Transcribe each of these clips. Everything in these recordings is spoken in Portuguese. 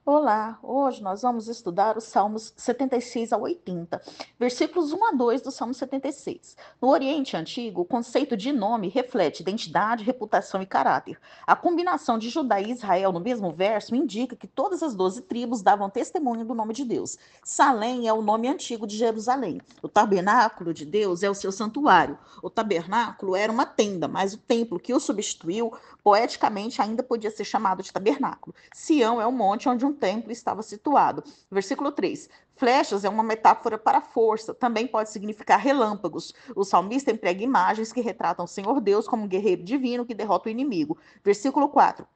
Olá, hoje nós vamos estudar os Salmos 76 a 80, versículos 1 a 2 do Salmo 76. No Oriente Antigo, o conceito de nome reflete identidade, reputação e caráter. A combinação de Judá e Israel no mesmo verso indica que todas as 12 tribos davam testemunho do nome de Deus. Salém é o nome antigo de Jerusalém. O tabernáculo de Deus é o seu santuário. O tabernáculo era uma tenda, mas o templo que o substituiu, poeticamente, ainda podia ser chamado de tabernáculo. Sião é o monte onde um templo estava situado. Versículo 3. Flechas é uma metáfora para força, também pode significar relâmpagos. O salmista emprega imagens que retratam o Senhor Deus como um guerreiro divino que derrota o inimigo. Versículo 4.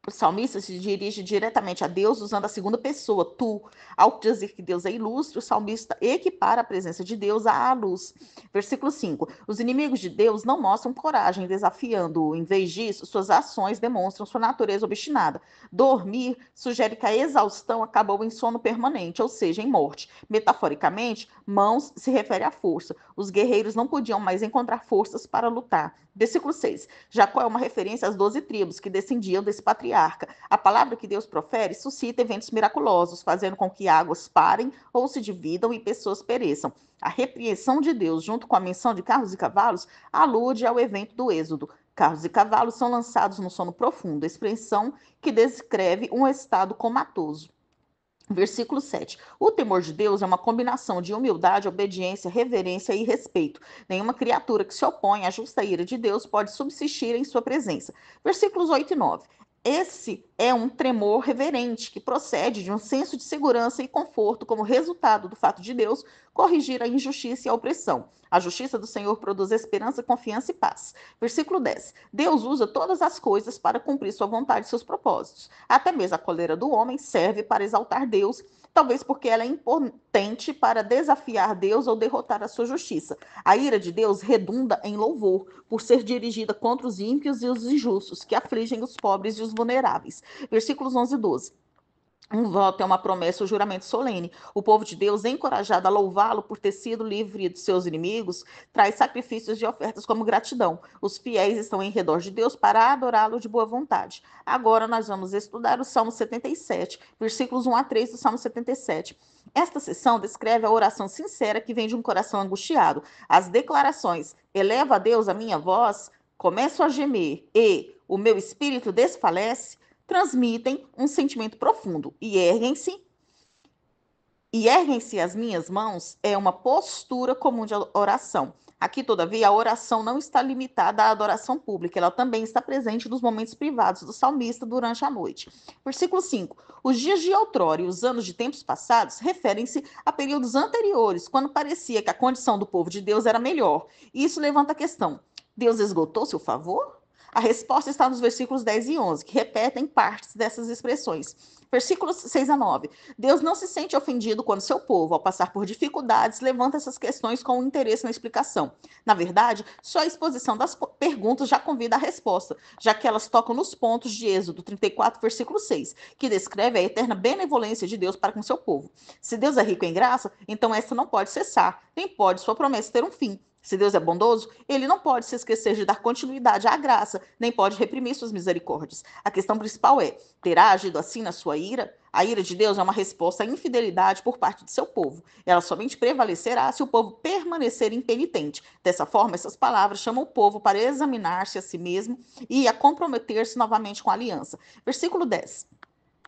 O salmista se dirige diretamente a Deus usando a segunda pessoa, tu. Ao dizer que Deus é ilustre, o salmista equipara a presença de Deus à luz. Versículo 5. Os inimigos de Deus não mostram coragem desafiando-o. Em vez disso, suas ações demonstram sua natureza obstinada. Dormir sugere que a exaustão acabou em sono permanente, ou seja, em morte. Metaforicamente, mãos se refere à força. Os guerreiros não podiam mais encontrar forças para lutar. Versículo 6. Jacó é uma referência às 12 tribos que descendiam desse patriarca. A palavra que Deus profere suscita eventos miraculosos, fazendo com que águas parem ou se dividam e pessoas pereçam. A repreensão de Deus, junto com a menção de carros e cavalos, alude ao evento do Êxodo. Carros e cavalos são lançados no sono profundo, expressão que descreve um estado comatoso. Versículo 7. O temor de Deus é uma combinação de humildade, obediência, reverência e respeito. Nenhuma criatura que se opõe à justa ira de Deus pode subsistir em sua presença. Versículos 8 e 9. Esse é um tremor reverente que procede de um senso de segurança e conforto como resultado do fato de Deus corrigir a injustiça e a opressão. A justiça do Senhor produz esperança, confiança e paz. Versículo 10. Deus usa todas as coisas para cumprir sua vontade e seus propósitos. Até mesmo a cólera do homem serve para exaltar Deus, talvez porque ela é impotente para desafiar Deus ou derrotar a sua justiça. A ira de Deus redunda em louvor, por ser dirigida contra os ímpios e os injustos, que afligem os pobres e os vulneráveis. Versículos 11 e 12. Um voto é uma promessa, um juramento solene. O povo de Deus, encorajado a louvá-lo por ter sido livre dos seus inimigos, traz sacrifícios e ofertas como gratidão. Os fiéis estão em redor de Deus para adorá-lo de boa vontade. Agora nós vamos estudar o Salmo 77, versículos 1 a 3 do Salmo 77. Esta sessão descreve a oração sincera que vem de um coração angustiado. As declarações, eleva a Deus a minha voz, começo a gemer e o meu espírito desfalece, transmitem um sentimento profundo e erguem-se as minhas mãos é uma postura comum de oração. Aqui, todavia, a oração não está limitada à adoração pública, ela também está presente nos momentos privados do salmista durante a noite. Versículo 5. Os dias de outrora e os anos de tempos passados referem-se a períodos anteriores, quando parecia que a condição do povo de Deus era melhor. E isso levanta a questão: Deus esgotou seu favor? A resposta está nos versículos 10 e 11, que repetem partes dessas expressões. Versículos 6 a 9. Deus não se sente ofendido quando seu povo, ao passar por dificuldades, levanta essas questões com interesse na explicação. Na verdade, só a exposição das perguntas já convida a resposta, já que elas tocam nos pontos de Êxodo 34, versículo 6, que descreve a eterna benevolência de Deus para com seu povo. Se Deus é rico em graça, então esta não pode cessar, nem pode sua promessa ter um fim. Se Deus é bondoso, ele não pode se esquecer de dar continuidade à graça, nem pode reprimir suas misericórdias. A questão principal é: terá agido assim na sua ira? A ira de Deus é uma resposta à infidelidade por parte de seu povo. Ela somente prevalecerá se o povo permanecer impenitente. Dessa forma, essas palavras chamam o povo para examinar-se a si mesmo e a comprometer-se novamente com a aliança. Versículo 10.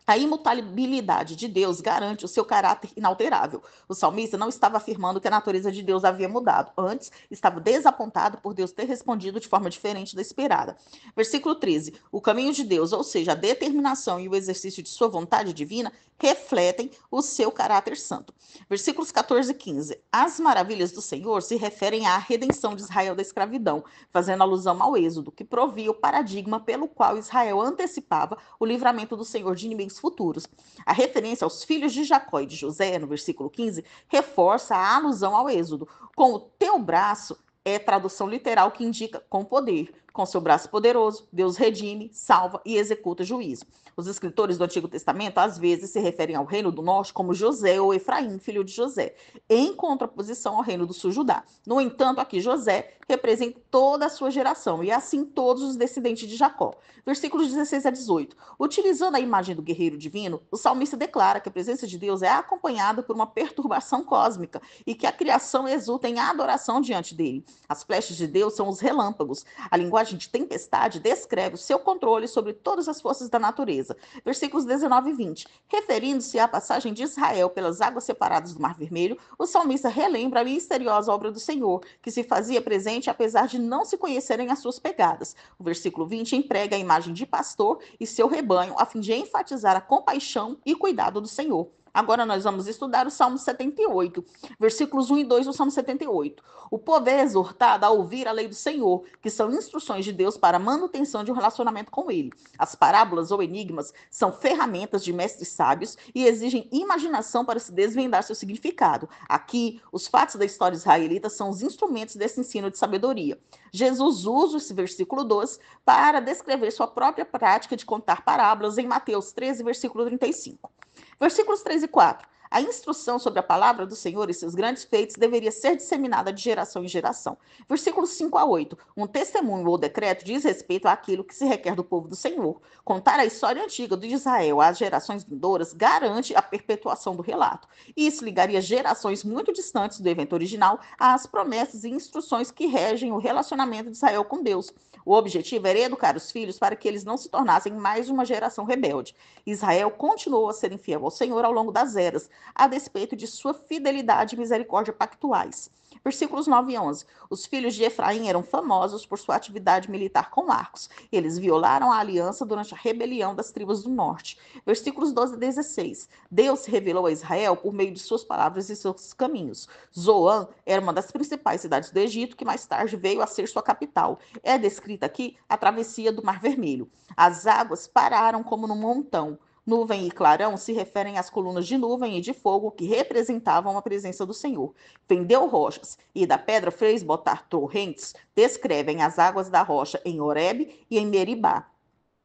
A imutabilidade de Deus garante o seu caráter inalterável. O salmista não estava afirmando que a natureza de Deus havia mudado. Antes, estava desapontado por Deus ter respondido de forma diferente da esperada. Versículo 13. O caminho de Deus, ou seja, a determinação e o exercício de sua vontade divina, refletem o seu caráter santo. Versículos 14 e 15. As maravilhas do Senhor se referem à redenção de Israel da escravidão, fazendo alusão ao Êxodo, que provia o paradigma pelo qual Israel antecipava o livramento do Senhor de inimigos futuros. A referência aos filhos de Jacó e de José, no versículo 15, reforça a alusão ao Êxodo. Com o teu braço é tradução literal que indica com poder. Com seu braço poderoso, Deus redime, salva e executa juízo. Os escritores do Antigo Testamento às vezes se referem ao reino do norte como José ou Efraim, filho de José, em contraposição ao reino do sul, Judá. No entanto, aqui José representa toda a sua geração e assim todos os descendentes de Jacó. Versículos 16 a 18. Utilizando a imagem do guerreiro divino, o salmista declara que a presença de Deus é acompanhada por uma perturbação cósmica e que a criação exulta em adoração diante dele. As flechas de Deus são os relâmpagos. A linguagem de tempestade descreve o seu controle sobre todas as forças da natureza. Versículos 19 e 20. Referindo-se à passagem de Israel pelas águas separadas do Mar Vermelho, o salmista relembra a misteriosa obra do Senhor, que se fazia presente apesar de não se conhecerem as suas pegadas. O versículo 20 emprega a imagem de pastor e seu rebanho, a fim de enfatizar a compaixão e cuidado do Senhor. Agora nós vamos estudar o Salmo 78, versículos 1 e 2 do Salmo 78. O povo é exortado a ouvir a lei do Senhor, que são instruções de Deus para a manutenção de um relacionamento com ele. As parábolas ou enigmas são ferramentas de mestres sábios e exigem imaginação para se desvendar seu significado. Aqui, os fatos da história israelita são os instrumentos desse ensino de sabedoria. Jesus usa esse versículo 2 para descrever sua própria prática de contar parábolas em Mateus 13, versículo 35. Versículos 3 e 4. A instrução sobre a palavra do Senhor e seus grandes feitos deveria ser disseminada de geração em geração. Versículos 5 a 8. Um testemunho ou decreto diz respeito àquilo que se requer do povo do Senhor. Contar a história antiga de Israel às gerações vindouras garante a perpetuação do relato. Isso ligaria gerações muito distantes do evento original às promessas e instruções que regem o relacionamento de Israel com Deus. O objetivo era educar os filhos para que eles não se tornassem mais uma geração rebelde. Israel continuou a ser infiel ao Senhor ao longo das eras, a despeito de sua fidelidade e misericórdia pactuais. Versículos 9 e 11. Os filhos de Efraim eram famosos por sua atividade militar com arcos. Eles violaram a aliança durante a rebelião das tribos do norte. Versículos 12 a 16. Deus se revelou a Israel por meio de suas palavras e seus caminhos. Zoan era uma das principais cidades do Egito, que mais tarde veio a ser sua capital. É descrita aqui a travessia do Mar Vermelho. As águas pararam como num montão. Nuvem e clarão se referem às colunas de nuvem e de fogo que representavam a presença do Senhor. Fendeu rochas e da pedra fez botar torrentes, descrevem as águas da rocha em Horebe e em Meribá.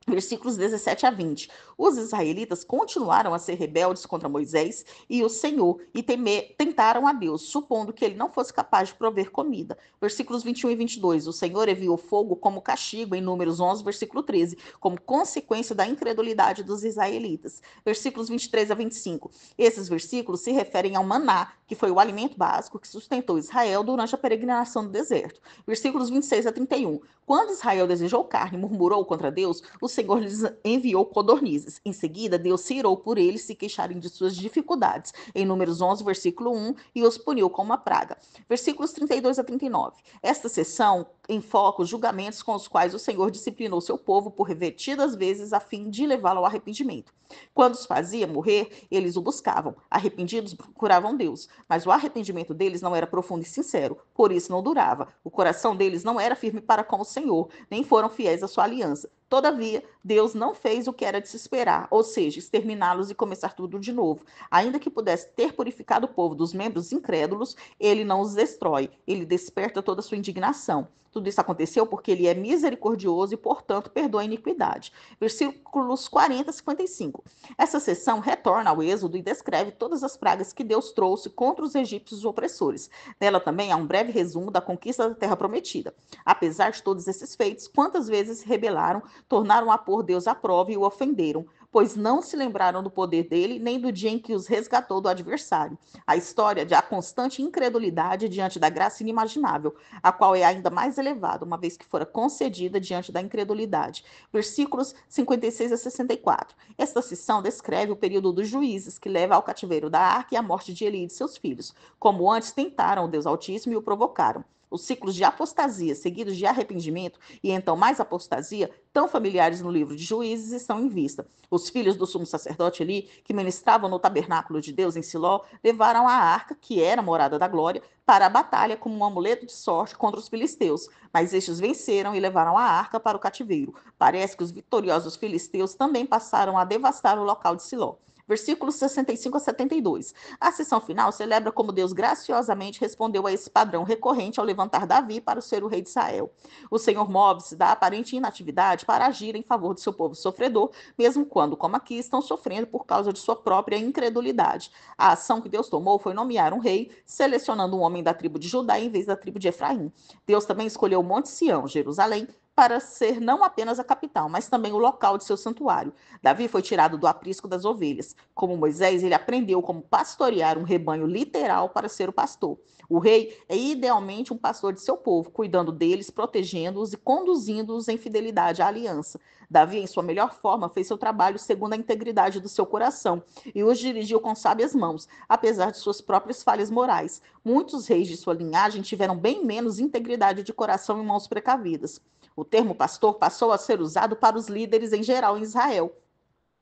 Versículos 17 a 20. Os israelitas continuaram a ser rebeldes contra Moisés e o Senhor e tentaram a Deus, supondo que ele não fosse capaz de prover comida. Versículos 21 e 22. O Senhor enviou fogo como castigo em Números 11, versículo 13, como consequência da incredulidade dos israelitas. Versículos 23 a 25. Esses versículos se referem ao maná, que foi o alimento básico que sustentou Israel durante a peregrinação no deserto. Versículos 26 a 31. Quando Israel desejou carne e murmurou contra Deus, o Senhor lhes enviou codornizes. Em seguida, Deus se irou por eles se queixarem de suas dificuldades. Em Números 11, versículo 1, e os puniu com uma praga. Versículos 32 a 39. Esta seção enfoca os julgamentos com os quais o Senhor disciplinou seu povo por repetidas vezes a fim de levá-lo ao arrependimento. Quando os fazia morrer, eles o buscavam. Arrependidos procuravam Deus, mas o arrependimento deles não era profundo e sincero, por isso não durava. O coração deles não era firme para com o Senhor, nem foram fiéis à sua aliança. Todavia, Deus não fez o que era de se esperar, ou seja, exterminá-los e começar tudo de novo. Ainda que pudesse ter purificado o povo dos membros incrédulos, ele não os destrói, ele desperta toda a sua indignação. Tudo isso aconteceu porque ele é misericordioso e, portanto, perdoa a iniquidade. Versículos 40 a 55. Essa seção retorna ao Êxodo e descreve todas as pragas que Deus trouxe contra os egípcios opressores. Nela também há um breve resumo da conquista da Terra Prometida. Apesar de todos esses feitos, quantas vezes se rebelaram, tornaram a pôr Deus à prova e o ofenderam, pois não se lembraram do poder dele, nem do dia em que os resgatou do adversário. A história de a constante incredulidade diante da graça inimaginável, a qual é ainda mais elevada, uma vez que fora concedida diante da incredulidade. Versículos 56 a 64. Esta seção descreve o período dos juízes, que leva ao cativeiro da arca e à morte de Eli e de seus filhos, como antes tentaram o Deus Altíssimo e o provocaram. Os ciclos de apostasia, seguidos de arrependimento e então mais apostasia, tão familiares no livro de Juízes, estão em vista. Os filhos do sumo sacerdote Eli, que ministravam no tabernáculo de Deus em Siló, levaram a arca, que era a morada da glória, para a batalha como um amuleto de sorte contra os filisteus. Mas estes venceram e levaram a arca para o cativeiro. Parece que os vitoriosos filisteus também passaram a devastar o local de Siló. versículos 65 a 72. A sessão final celebra como Deus graciosamente respondeu a esse padrão recorrente ao levantar Davi para ser o rei de Israel. O Senhor move-se da aparente inatividade para agir em favor de seu povo sofredor, mesmo quando, como aqui, estão sofrendo por causa de sua própria incredulidade. A ação que Deus tomou foi nomear um rei, selecionando um homem da tribo de Judá em vez da tribo de Efraim. Deus também escolheu o Monte Sião, Jerusalém, para ser não apenas a capital, mas também o local de seu santuário. Davi foi tirado do aprisco das ovelhas. Como Moisés, ele aprendeu como pastorear um rebanho literal para ser o pastor. O rei é idealmente um pastor de seu povo, cuidando deles, protegendo-os e conduzindo-os em fidelidade à aliança. Davi, em sua melhor forma, fez seu trabalho segundo a integridade do seu coração e os dirigiu com sábias mãos, apesar de suas próprias falhas morais. Muitos reis de sua linhagem tiveram bem menos integridade de coração e mãos precavidas. O termo pastor passou a ser usado para os líderes em geral em Israel.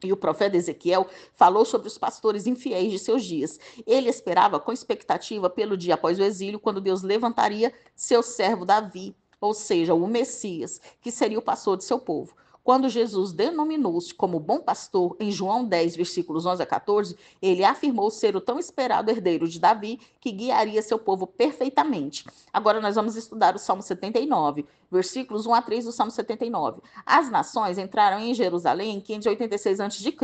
E o profeta Ezequiel falou sobre os pastores infiéis de seus dias. Ele esperava com expectativa pelo dia após o exílio, quando Deus levantaria seu servo Davi, ou seja, o Messias, que seria o pastor de seu povo. Quando Jesus denominou-se como bom pastor, em João 10, versículos 11 a 14, ele afirmou ser o tão esperado herdeiro de Davi, que guiaria seu povo perfeitamente. Agora nós vamos estudar o Salmo 79, versículos 1 a 3 do Salmo 79. As nações entraram em Jerusalém em 586 a.C.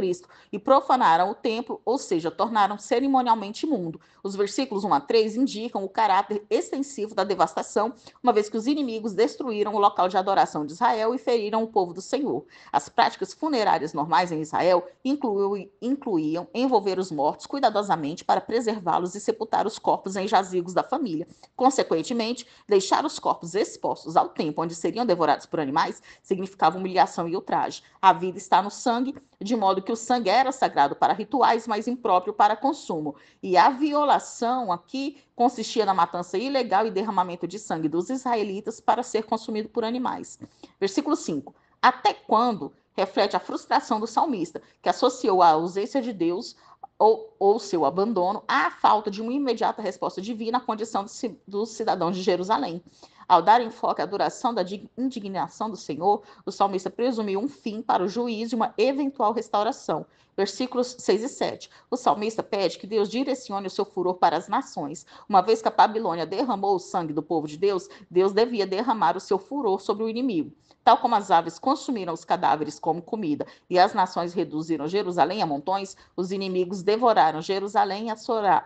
e profanaram o templo, ou seja, tornaram cerimonialmente imundo. Os versículos 1 a 3 indicam o caráter extensivo da devastação, uma vez que os inimigos destruíram o local de adoração de Israel e feriram o povo do Senhor. As práticas funerárias normais em Israel incluíam envolver os mortos cuidadosamente para preservá-los e sepultar os corpos em jazigos da família. Consequentemente, deixar os corpos expostos ao templo onde seriam devorados por animais significava humilhação e ultraje. A vida está no sangue, de modo que o sangue era sagrado para rituais, mas impróprio para consumo. E a violação aqui consistia na matança ilegal e derramamento de sangue dos israelitas para ser consumido por animais. Versículo 5. Até quando reflete a frustração do salmista, que associou a ausência de Deus ou seu abandono à falta de uma imediata resposta divina à condição dos cidadãos de Jerusalém. Ao dar enfoque à duração da indignação do Senhor, o salmista presumiu um fim para o juízo e uma eventual restauração. Versículos 6 e 7. O salmista pede que Deus direcione o seu furor para as nações. Uma vez que a Babilônia derramou o sangue do povo de Deus, Deus devia derramar o seu furor sobre o inimigo. Tal como as aves consumiram os cadáveres como comida e as nações reduziram Jerusalém a montões, os inimigos devoraram Jerusalém e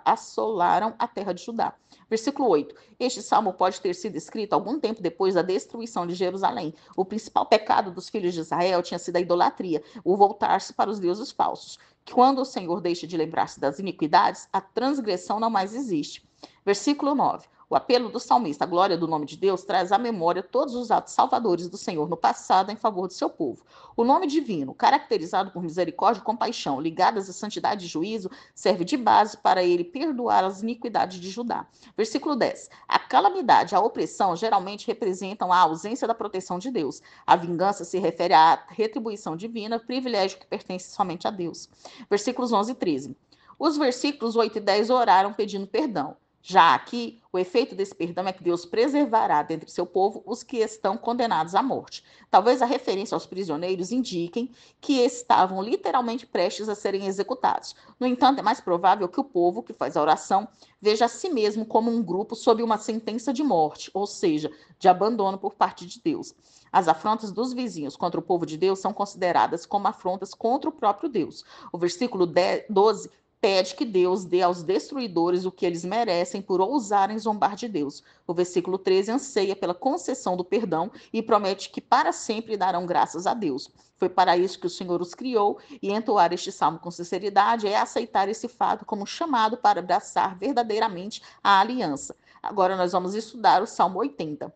assolaram a terra de Judá. Versículo 8. Este salmo pode ter sido escrito algum tempo depois da destruição de Jerusalém. O principal pecado dos filhos de Israel tinha sido a idolatria, o voltar-se para os deuses falsos. Quando o Senhor deixa de lembrar-se das iniquidades, a transgressão não mais existe. Versículo 9. O apelo do salmista, a glória do nome de Deus, traz à memória todos os atos salvadores do Senhor no passado em favor do seu povo. O nome divino, caracterizado por misericórdia e compaixão, ligadas à santidade e juízo, serve de base para ele perdoar as iniquidades de Judá. Versículo 10. A calamidade e a opressão geralmente representam a ausência da proteção de Deus. A vingança se refere à retribuição divina, privilégio que pertence somente a Deus. Versículos 11 e 13. Os versículos 8 e 10 oraram pedindo perdão. Já aqui, o efeito desse perdão é que Deus preservará dentre seu povo os que estão condenados à morte. Talvez a referência aos prisioneiros indiquem que estavam literalmente prestes a serem executados. No entanto, é mais provável que o povo que faz a oração veja a si mesmo como um grupo sob uma sentença de morte, ou seja, de abandono por parte de Deus. As afrontas dos vizinhos contra o povo de Deus são consideradas como afrontas contra o próprio Deus. O versículo 12 pede que Deus dê aos destruidores o que eles merecem por ousarem zombar de Deus. O versículo 13 anseia pela concessão do perdão e promete que para sempre darão graças a Deus. Foi para isso que o Senhor os criou, e entoar este salmo com sinceridade é aceitar esse fato como chamado para abraçar verdadeiramente a aliança. Agora nós vamos estudar o Salmo 80.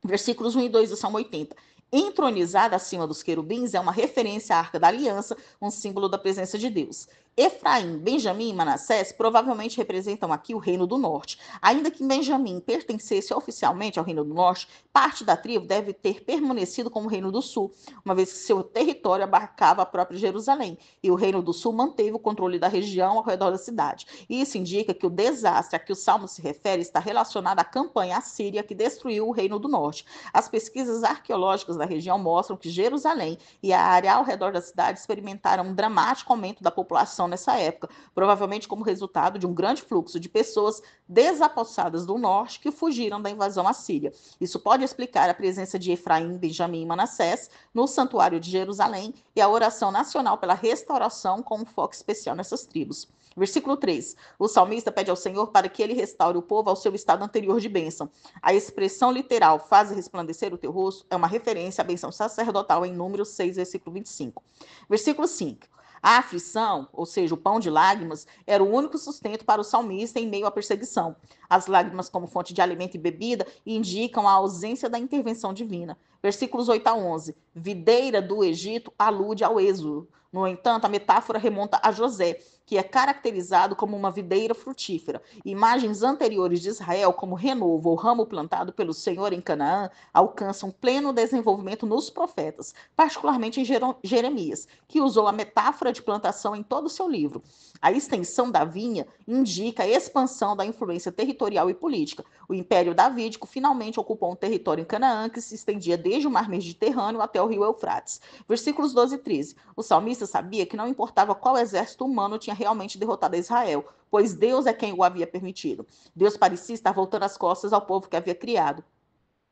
Versículos 1 e 2 do Salmo 80. Entronizada acima dos querubins é uma referência à Arca da Aliança, um símbolo da presença de Deus. Efraim, Benjamim e Manassés provavelmente representam aqui o Reino do Norte. Ainda que Benjamim pertencesse oficialmente ao Reino do Norte, parte da tribo deve ter permanecido como Reino do Sul, uma vez que seu território abarcava a própria Jerusalém, e o Reino do Sul manteve o controle da região ao redor da cidade. Isso indica que o desastre a que o Salmo se refere está relacionado à campanha assíria que destruiu o Reino do Norte. As pesquisas arqueológicas da região mostram que Jerusalém e a área ao redor da cidade experimentaram um dramático aumento da população população nessa época, provavelmente como resultado de um grande fluxo de pessoas desapossadas do norte que fugiram da invasão assíria. Isso pode explicar a presença de Efraim, Benjamim e Manassés no santuário de Jerusalém e a oração nacional pela restauração com um foco especial nessas tribos. Versículo 3. O salmista pede ao Senhor para que ele restaure o povo ao seu estado anterior de bênção. A expressão literal, faz resplandecer o teu rosto, é uma referência à bênção sacerdotal em Números 6, versículo 25. Versículo 5. A aflição, ou seja, o pão de lágrimas, era o único sustento para o salmista em meio à perseguição. As lágrimas, como fonte de alimento e bebida, indicam a ausência da intervenção divina. Versículos 8 a 11. Videira do Egito alude ao êxodo. No entanto, a metáfora remonta a José, que é caracterizado como uma videira frutífera. Imagens anteriores de Israel, como renovo ou ramo plantado pelo Senhor em Canaã, alcançam pleno desenvolvimento nos profetas, particularmente em Jeremias, que usou a metáfora de plantação em todo o seu livro. A extensão da vinha indica a expansão da influência territorial e política. O Império Davídico finalmente ocupou um território em Canaã que se estendia desde o mar Mediterrâneo até o rio Eufrates. Versículos 12 e 13. O salmista sabia que não importava qual exército humano tinha realmente derrotado Israel, pois Deus é quem o havia permitido. Deus parecia estar voltando as costas ao povo que havia criado.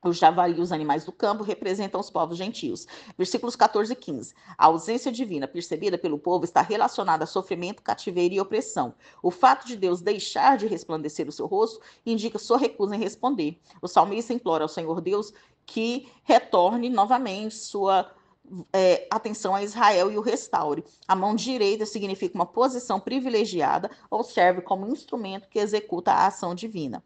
Os javali e os animais do campo representam os povos gentios. Versículos 14 e 15. A ausência divina percebida pelo povo está relacionada a sofrimento, cativeiro e opressão. O fato de Deus deixar de resplandecer o seu rosto indica sua recusa em responder. O salmista implora ao Senhor Deus que retorne novamente sua atenção a Israel e o restaure. A mão direita significa uma posição privilegiada ou serve como instrumento que executa a ação divina.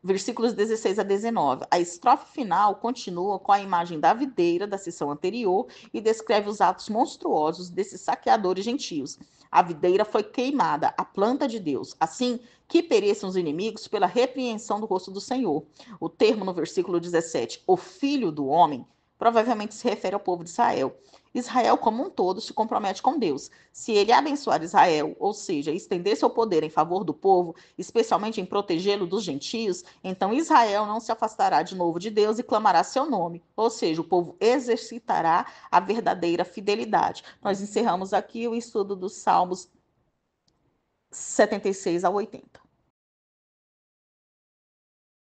Versículos 16 a 19. A estrofe final continua com a imagem da videira da seção anterior e descreve os atos monstruosos desses saqueadores gentios. A videira foi queimada, a planta de Deus, assim que pereçam os inimigos pela repreensão do rosto do Senhor. O termo no versículo 17, o filho do homem, provavelmente se refere ao povo de Israel. Israel, como um todo, se compromete com Deus. Se ele abençoar Israel, ou seja, estender seu poder em favor do povo, especialmente em protegê-lo dos gentios, então Israel não se afastará de novo de Deus e clamará seu nome. Ou seja, o povo exercitará a verdadeira fidelidade. Nós encerramos aqui o estudo dos Salmos 76 a 80.